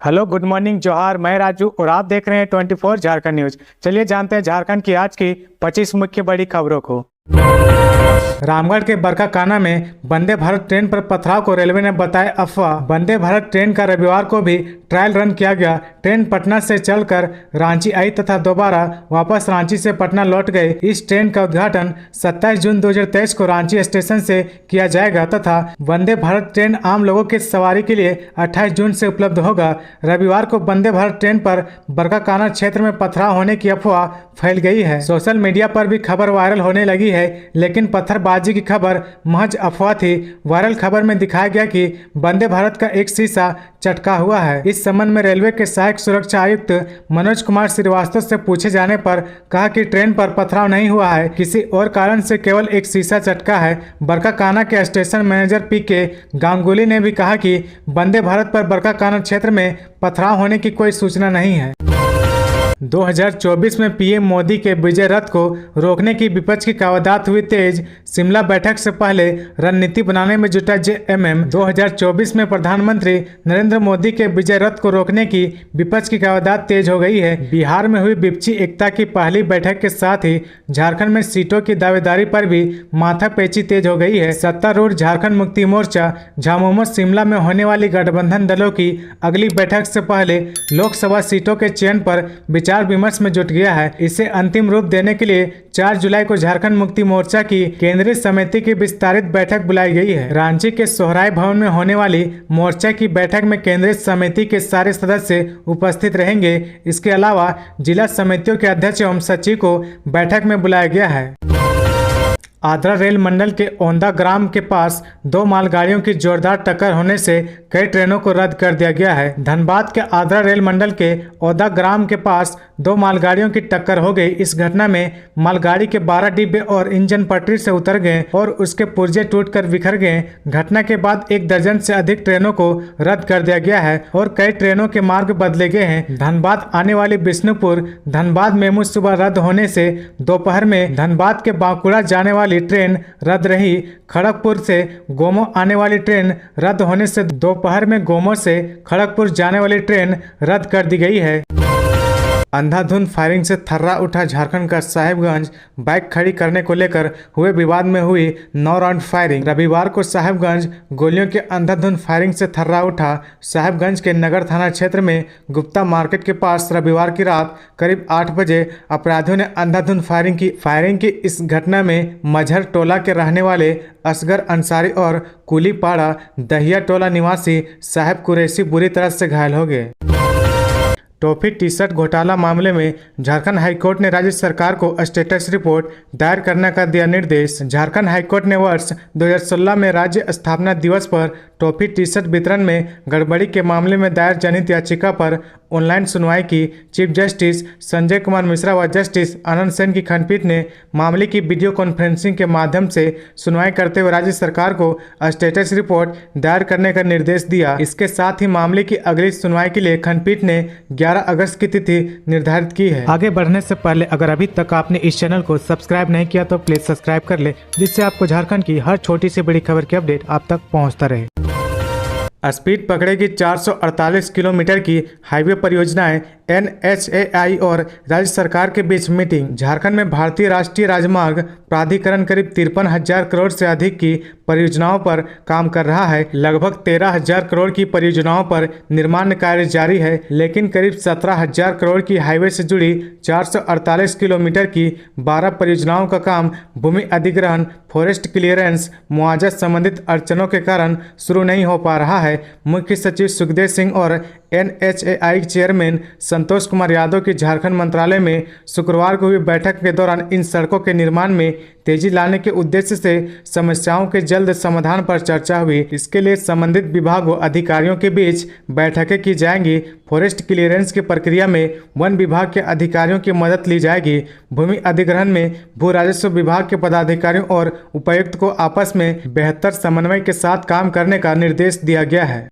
Hello, good morning, जोहार। मैं राजू और आप देख रहे हैं 24 झारखंड न्यूज। चलिए जानते हैं झारखंड की आज की 25 मुख्य बड़ी खबरों को। रामगढ़ के बरकाकाना में वंदे भारत ट्रेन पर पथराव को रेलवे ने बताया अफवाह। वंदे भारत ट्रेन का रविवार को भी ट्रायल रन किया गया। ट्रेन पटना से चलकर रांची आई तथा दोबारा वापस रांची से पटना लौट गई। इस ट्रेन का उद्घाटन 27 जून 2023 को रांची स्टेशन से किया जाएगा तथा वंदे भारत ट्रेन आम लोगों की सवारी के लिए 28 जून से उपलब्ध होगा। रविवार को वंदे भारत ट्रेन पर बरकाकाना क्षेत्र में पथराव होने की अफवाह फैल गई है। सोशल मीडिया पर भी खबर वायरल होने लगी है, लेकिन पत्थरबाजी की खबर महज अफवाह थी। वायरल खबर में दिखाया गया कि वंदे भारत का एक शीशा चटका हुआ है। इस संबंध में रेलवे के सहायक सुरक्षा आयुक्त मनोज कुमार श्रीवास्तव से पूछे जाने पर कहा कि ट्रेन पर पथराव नहीं हुआ है, किसी और कारण से केवल एक शीशा चटका है। बरकाकाना के स्टेशन मैनेजर पीके गांगुली ने भी कहा कि वंदे भारत पर बरकाकाना क्षेत्र में पथराव होने की कोई सूचना नहीं है। 2024 में पीएम मोदी के विजय रथ को रोकने की विपक्ष की कवायद हुई तेज। शिमला बैठक से पहले रणनीति बनाने में जुटा जेएमएम। 2024 में प्रधानमंत्री नरेंद्र मोदी के विजय रथ को रोकने की विपक्ष की कवायद तेज हो गई है। बिहार में हुई विपक्षी एकता की पहली बैठक के साथ ही झारखंड में सीटों की दावेदारी पर भी माथापेची तेज हो गई है। सत्तारूढ़ झारखंड मुक्ति मोर्चा झामुमो शिमला में होने वाली गठबंधन दलों की अगली बैठक से पहले लोकसभा सीटों के चयन पर विचार विमर्श में जुट गया है। इसे अंतिम रूप देने के लिए 4 जुलाई को झारखंड मुक्ति मोर्चा की केंद्रीय समिति की विस्तारित बैठक बुलाई गई है। रांची के सोहराय भवन में होने वाली मोर्चा की बैठक में केंद्रीय समिति के सारे सदस्य उपस्थित रहेंगे। इसके अलावा जिला समितियों के अध्यक्ष एवं सचिव को बैठक में बुलाया गया है। आद्रा रेल मंडल के औंदा ग्राम के पास 2 मालगाड़ियों की जोरदार टक्कर होने से कई ट्रेनों को रद्द कर दिया गया है। धनबाद के आद्रा रेल मंडल के औंदा ग्राम के पास 2 मालगाड़ियों की टक्कर हो गई। इस घटना में मालगाड़ी के 12 डिब्बे और इंजन पटरी से उतर गए और उसके पुर्जे टूटकर बिखर गए। घटना के बाद 1 दर्जन से अधिक ट्रेनों को रद्द कर दिया गया है और कई ट्रेनों के मार्ग बदले गए हैं। धनबाद आने वाली बिष्णुपुर धनबाद मेमू सुबह रद्द होने से दोपहर में धनबाद के बांकुड़ा जाने वाली ट्रेन रद्द रही। खड़गपुर से गोमो आने वाली ट्रेन रद्द होने से दोपहर में गोमो से खड़गपुर जाने वाली ट्रेन रद्द कर दी गई है। अंधाधुंध फायरिंग से थर्रा उठा झारखंड का साहिबगंज। बाइक खड़ी करने को लेकर हुए विवाद में हुई 9 राउंड फायरिंग। रविवार को साहिबगंज गोलियों के अंधाधुंध फायरिंग से थर्रा उठा। साहिबगंज के नगर थाना क्षेत्र में गुप्ता मार्केट के पास रविवार की रात करीब 8 बजे अपराधियों ने अंधाधुंध फायरिंग की इस घटना में मझर टोला के रहने वाले असगर अंसारी और कुलीपाड़ा दहिया टोला निवासी साहिब कुरैशी बुरी तरह से घायल हो गए। टॉफी टी शर्ट घोटाला मामले में झारखंड हाईकोर्ट ने राज्य सरकार को स्टेटस रिपोर्ट दायर करने का दिया निर्देश। झारखंड हाईकोर्ट ने वर्ष 2016 में राज्य स्थापना दिवस पर टॉफी टी शर्ट वितरण में गड़बड़ी के मामले में दायर जनहित याचिका पर ऑनलाइन सुनवाई की। चीफ जस्टिस संजय कुमार मिश्रा व जस्टिस आनंद सेन की खंडपीठ ने मामले की वीडियो कॉन्फ्रेंसिंग के माध्यम से सुनवाई करते हुए राज्य सरकार को स्टेटस रिपोर्ट दायर करने का निर्देश दिया। इसके साथ ही मामले की अगली सुनवाई के लिए खंडपीठ ने 11 अगस्त की तिथि निर्धारित की है। आगे बढ़ने से पहले अगर अभी तक आपने इस चैनल को सब्सक्राइब नहीं किया तो प्लीज सब्सक्राइब कर ले, जिससे आपको झारखंड की हर छोटी से बड़ी खबर की अपडेट आप तक पहुंचता रहे। स्पीड पकड़ेगी 448 किलोमीटर की हाईवे परियोजनाएं। NHAI और राज्य सरकार के बीच मीटिंग। झारखंड में भारतीय राष्ट्रीय राजमार्ग प्राधिकरण करीब 53,000 करोड़ से अधिक की परियोजनाओं पर काम कर रहा है। लगभग 13,000 करोड़ की परियोजनाओं पर निर्माण कार्य जारी है, लेकिन करीब 17,000 करोड़ की हाईवे से जुड़ी 448 किलोमीटर की 12 परियोजनाओं का काम भूमि अधिग्रहण, फॉरेस्ट क्लियरेंस, मुआवजा संबंधित अड़चनों के कारण शुरू नहीं हो पा रहा है। मुख्य सचिव सुखदेव सिंह और NHAI चेयरमैन संतोष कुमार यादव की झारखंड मंत्रालय में शुक्रवार को हुई बैठक के दौरान इन सड़कों के निर्माण में तेजी लाने के उद्देश्य से समस्याओं के जल्द समाधान पर चर्चा हुई। इसके लिए संबंधित विभाग व अधिकारियों के बीच बैठकें की जाएंगी। फॉरेस्ट क्लियरेंस की प्रक्रिया में वन विभाग के अधिकारियों की मदद ली जाएगी। भूमि अधिग्रहण में भू राजस्व विभाग के पदाधिकारियों और उपायुक्त को आपस में बेहतर समन्वय के साथ काम करने का निर्देश दिया गया है।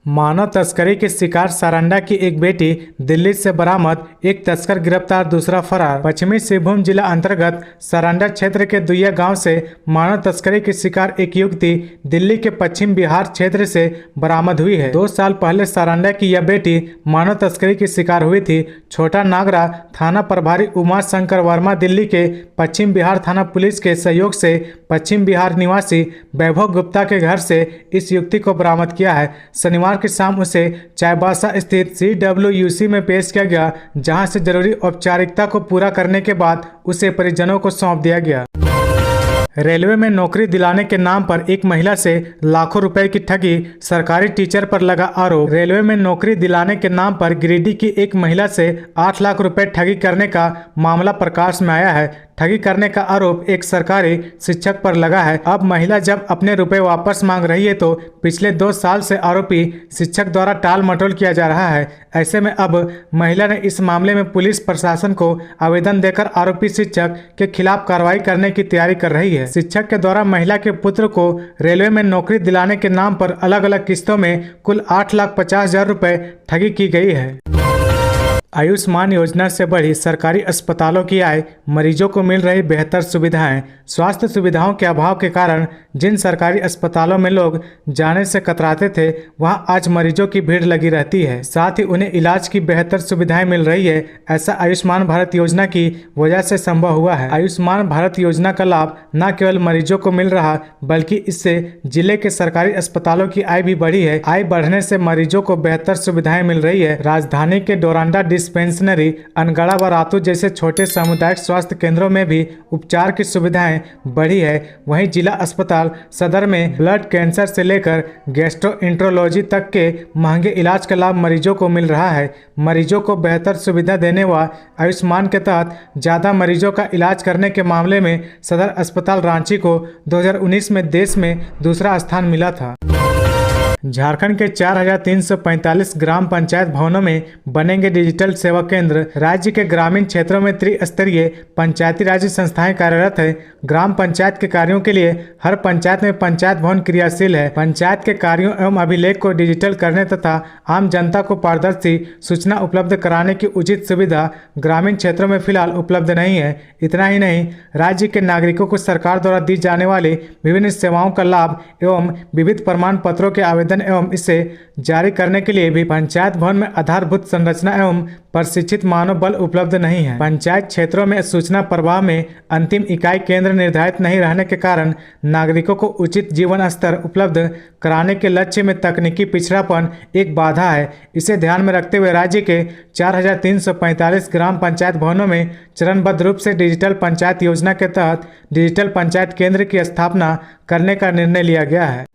मानव तस्करी के शिकार सारंडा की एक बेटी, दिल्ली से बरामद, एक तस्कर गिरफ्तार, दूसरा फरार। पश्चिमी सिंहभूम जिला अंतर्गत सारंडा क्षेत्र के दुइया गांव से मानव तस्करी के शिकार एक युवती दिल्ली के पश्चिम बिहार क्षेत्र से बरामद हुई है। 2 साल पहले सारंडा की यह बेटी मानव तस्करी की शिकार हुई थी। छोटा नागरा थाना प्रभारी उमा शंकर वर्मा दिल्ली के पश्चिम बिहार थाना पुलिस के सहयोग से पश्चिम बिहार निवासी वैभव गुप्ता के घर से इस युवती को बरामद किया है। शनिवार की शाम उसे चाईबासा स्थित CWUC में पेश किया गया, जहां से जरूरी औपचारिकता को पूरा करने के बाद उसे परिजनों को सौंप दिया गया। रेलवे में नौकरी दिलाने के नाम पर एक महिला से लाखों रुपए की ठगी, सरकारी टीचर पर लगा आरोप। रेलवे में नौकरी दिलाने के नाम पर गिरिडीह की एक महिला से 8 लाख रुपए ठगी करने का मामला प्रकाश में आया है। ठगी करने का आरोप एक सरकारी शिक्षक पर लगा है। अब महिला जब अपने रुपए वापस मांग रही है तो पिछले 2 साल से आरोपी शिक्षक द्वारा टाल मटोल किया जा रहा है। ऐसे में अब महिला ने इस मामले में पुलिस प्रशासन को आवेदन देकर आरोपी शिक्षक के खिलाफ कार्रवाई करने की तैयारी कर रही है। शिक्षक के द्वारा महिला के पुत्र को रेलवे में नौकरी दिलाने के नाम पर अलग अलग किस्तों में कुल 8,50,000 रुपए ठगी की गई है। आयुष्मान योजना से बढ़ी सरकारी अस्पतालों की आय, मरीजों को मिल रही बेहतर सुविधाएं। स्वास्थ्य सुविधाओं के अभाव के कारण जिन सरकारी अस्पतालों में लोग जाने से कतराते थे, वहां आज मरीजों की भीड़ लगी रहती है। साथ ही उन्हें इलाज की बेहतर सुविधाएं मिल रही है। ऐसा आयुष्मान भारत योजना की वजह से संभव हुआ है। आयुष्मान भारत योजना का लाभ न केवल मरीजों को मिल रहा, बल्कि इससे जिले के सरकारी अस्पतालों की आय भी बढ़ी है। आय बढ़ने से मरीजों को बेहतर सुविधाएं मिल रही है। राजधानी के डोरांडा डिस्पेंसरी, अनगढ़ा व रातू जैसे छोटे सामुदायिक स्वास्थ्य केंद्रों में भी उपचार की सुविधाएं बढ़ी है। वहीं जिला अस्पताल सदर में ब्लड कैंसर से लेकर गैस्ट्रोएंट्रोलॉजी तक के महंगे इलाज का लाभ मरीजों को मिल रहा है। मरीजों को बेहतर सुविधा देने व आयुष्मान के तहत ज्यादा मरीजों का इलाज करने के मामले में सदर अस्पताल रांची को 2019 में देश में दूसरा स्थान मिला था। झारखंड के 4,345 ग्राम पंचायत भवनों में बनेंगे डिजिटल सेवा केंद्र। राज्य के ग्रामीण क्षेत्रों में त्रिस्तरीय पंचायती राज संस्थाएं कार्यरत है। ग्राम पंचायत के कार्यों के लिए हर पंचायत में पंचायत भवन क्रियाशील है। पंचायत के कार्यों एवं अभिलेख को डिजिटल करने तथा आम जनता को पारदर्शी सूचना उपलब्ध कराने की उचित सुविधा ग्रामीण क्षेत्रों में फिलहाल उपलब्ध नहीं है। इतना ही नहीं, राज्य के नागरिकों को सरकार द्वारा दी जाने वाली विभिन्न सेवाओं का लाभ एवं विविध प्रमाण पत्रों के आवेदन एवं इसे जारी करने के लिए भी पंचायत भवन में आधारभूत संरचना एवं प्रशिक्षित मानव बल उपलब्ध नहीं है। पंचायत क्षेत्रों में सूचना प्रवाह में अंतिम इकाई केंद्र निर्धारित नहीं रहने के कारण नागरिकों को उचित जीवन स्तर उपलब्ध कराने के लक्ष्य में तकनीकी पिछड़ापन एक बाधा है। इसे ध्यान में रखते हुए राज्य के 4,345 ग्राम पंचायत भवनों में चरणबद्ध रूप से डिजिटल पंचायत योजना के तहत डिजिटल पंचायत केंद्र की स्थापना करने का निर्णय लिया गया है।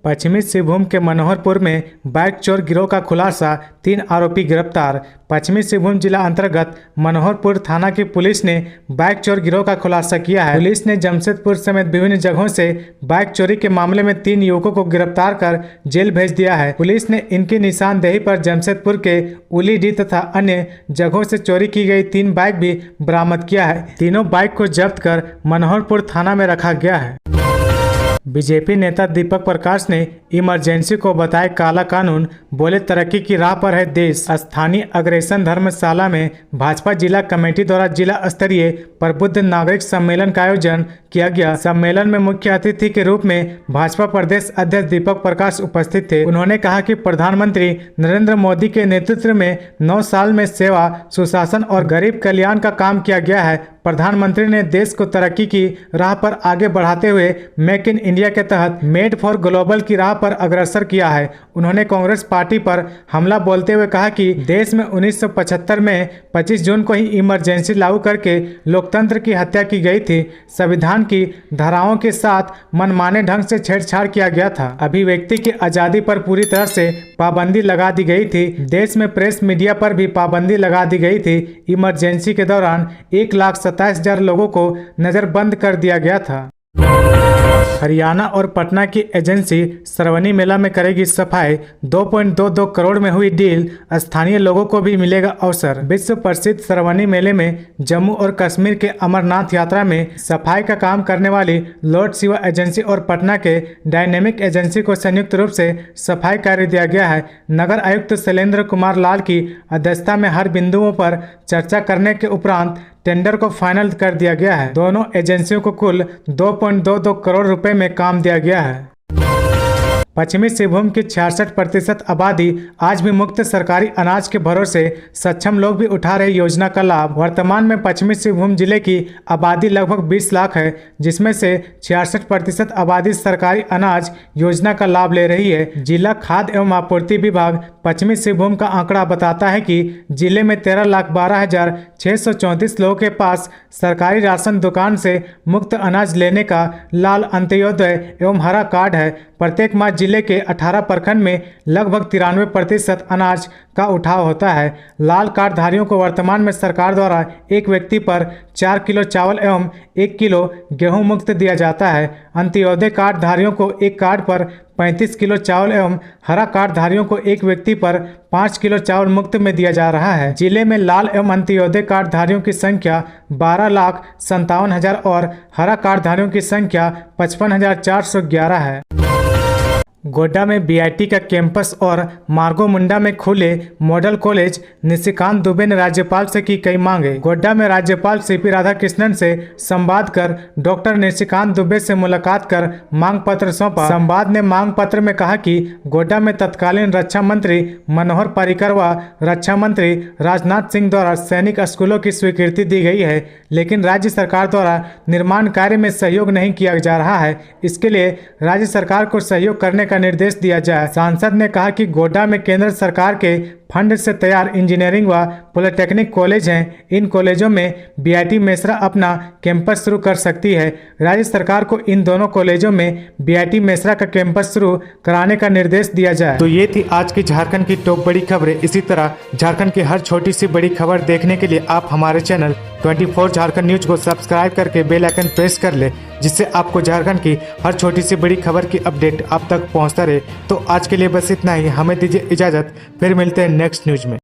पश्चिमी सिंहभूम के मनोहरपुर में बाइक चोर गिरोह का खुलासा, 3 आरोपी गिरफ्तार। पश्चिमी सिंहभूम जिला अंतर्गत मनोहरपुर थाना की पुलिस ने बाइक चोर गिरोह का खुलासा किया है। पुलिस ने जमशेदपुर समेत विभिन्न जगहों से बाइक चोरी के मामले में 3 युवकों को गिरफ्तार कर जेल भेज दिया है। पुलिस ने इनकी निशानदेही पर जमशेदपुर के उलीडीह तथा अन्य जगहों से चोरी की गई 3 बाइक भी बरामद किया है। तीनों बाइक को जब्त कर मनोहरपुर थाना में रखा गया है। बीजेपी नेता दीपक प्रकाश ने इमरजेंसी को बताया काला कानून, बोले तरक्की की राह पर है देश। स्थानीय अग्रसेन धर्मशाला में भाजपा जिला कमेटी द्वारा जिला स्तरीय प्रबुद्ध नागरिक सम्मेलन का आयोजन किया गया। सम्मेलन में मुख्य अतिथि के रूप में भाजपा प्रदेश अध्यक्ष दीपक प्रकाश उपस्थित थे। उन्होंने कहा कि प्रधानमंत्री नरेंद्र मोदी के नेतृत्व में 9 साल में सेवा, सुशासन और गरीब कल्याण का काम किया गया है। प्रधानमंत्री ने देश को तरक्की की राह पर आगे बढ़ाते हुए मेक इन इंडिया के तहत मेड फॉर ग्लोबल की राह पर अग्रसर किया है। उन्होंने कांग्रेस पार्टी पर हमला बोलते हुए कहा कि देश में 1975 में 25 जून को ही इमरजेंसी लागू करके लोकतंत्र की हत्या की गई थी। संविधान की धाराओं के साथ मनमाने ढंग से छेड़छाड़ किया गया था। अभिव्यक्ति की आजादी पर पूरी तरह से पाबंदी लगा दी गई थी। देश में प्रेस मीडिया पर भी पाबंदी लगा दी गई थी। इमरजेंसी के दौरान 1,27,000 लोगों को नजरबंद कर दिया गया था। हरियाणा और पटना की एजेंसी श्रावणी मेला में करेगी सफाई। 2.22 करोड़ में हुई डील, स्थानीय लोगों को भी मिलेगा अवसर। विश्व प्रसिद्ध श्रावणी मेले में जम्मू और कश्मीर के अमरनाथ यात्रा में सफाई का काम करने वाली लॉर्ड शिवा एजेंसी और पटना के डायनेमिक एजेंसी को संयुक्त रूप से सफाई कार्य दिया गया है। नगर आयुक्त शैलेंद्र कुमार लाल की अध्यक्षता में हर बिंदुओं पर चर्चा करने के उपरांत टेंडर को फाइनल कर दिया गया है। दोनों एजेंसियों को कुल 2.22 करोड़ रुपए में काम दिया गया है। पश्चिमी सिंहभूम की 66% आबादी आज भी मुफ्त सरकारी अनाज के भरोसे, सक्षम लोग भी उठा रहे योजना का लाभ। वर्तमान में पश्चिमी सिंहभूम जिले की आबादी लगभग 20 लाख है, जिसमें से 66% आबादी सरकारी अनाज योजना का लाभ ले रही है। जिला खाद्य एवं आपूर्ति विभाग पश्चिमी सिंहभूम का आंकड़ा बताता है कि जिले में 13,12,634 लोगों के पास सरकारी राशन दुकान से मुफ्त अनाज लेने का लाल अंत्योदय एवं हरा कार्ड है। प्रत्येक माह जिले के 18 प्रखंड में लगभग 93% अनाज का उठाव होता है। लाल कार्ड धारियों को वर्तमान में सरकार द्वारा एक व्यक्ति पर 4 किलो चावल एवं 1 किलो गेहूं मुफ्त दिया जाता है। अंत्योदय कार्ड धारियों को एक कार्ड पर 35 किलो चावल एवं हरा कार्ड धारियों को एक व्यक्ति पर 5 किलो चावल मुफ्त में दिया जा रहा है। जिले में लाल एवं अंत्योदय कार्ड धारियों की संख्या 12,57,000 और हरा कार्ड धारियों की संख्या 55,411 है। गोड्डा में बीआईटी का कैंपस और मार्गो मुंडा में खुले मॉडल कॉलेज, निशिकांत दुबे ने राज्यपाल से की कई मांगे। गोड्डा में राज्यपाल सीपी राधाकृष्णन से संवाद कर डॉक्टर निशिकांत दुबे से मुलाकात कर मांग पत्र सौंपा। संवाद ने मांग पत्र में कहा कि गोड्डा में तत्कालीन रक्षा मंत्री मनोहर पर्रिकर व रक्षा मंत्री राजनाथ सिंह द्वारा सैनिक स्कूलों की स्वीकृति दी गई है, लेकिन राज्य सरकार द्वारा निर्माण कार्य में सहयोग नहीं किया जा रहा है। इसके लिए राज्य सरकार को सहयोग करने का निर्देश दिया जाए। सांसद ने कहा कि गोड्डा में केंद्र सरकार के फंड से तैयार इंजीनियरिंग व पॉलिटेक्निक कॉलेज हैं। इन कॉलेजों में बीआईटी मेसरा अपना कैंपस शुरू कर सकती है। राज्य सरकार को इन दोनों कॉलेजों में बीआईटी मेसरा का कैंपस शुरू कराने का निर्देश दिया जाए। तो ये थी आज की झारखंड की टॉप बड़ी खबरें। इसी तरह झारखंड की हर छोटी सी बड़ी खबर देखने के लिए आप हमारे चैनल 24 झारखंड न्यूज को सब्सक्राइब करके बेल आइकन प्रेस कर ले, जिससे आपको झारखंड की हर छोटी सी बड़ी खबर की अपडेट आप तक पहुंचता रहे। तो आज के लिए बस इतना ही। हमें दीजिए इजाजत, फिर मिलते हैं नेक्स्ट न्यूज में।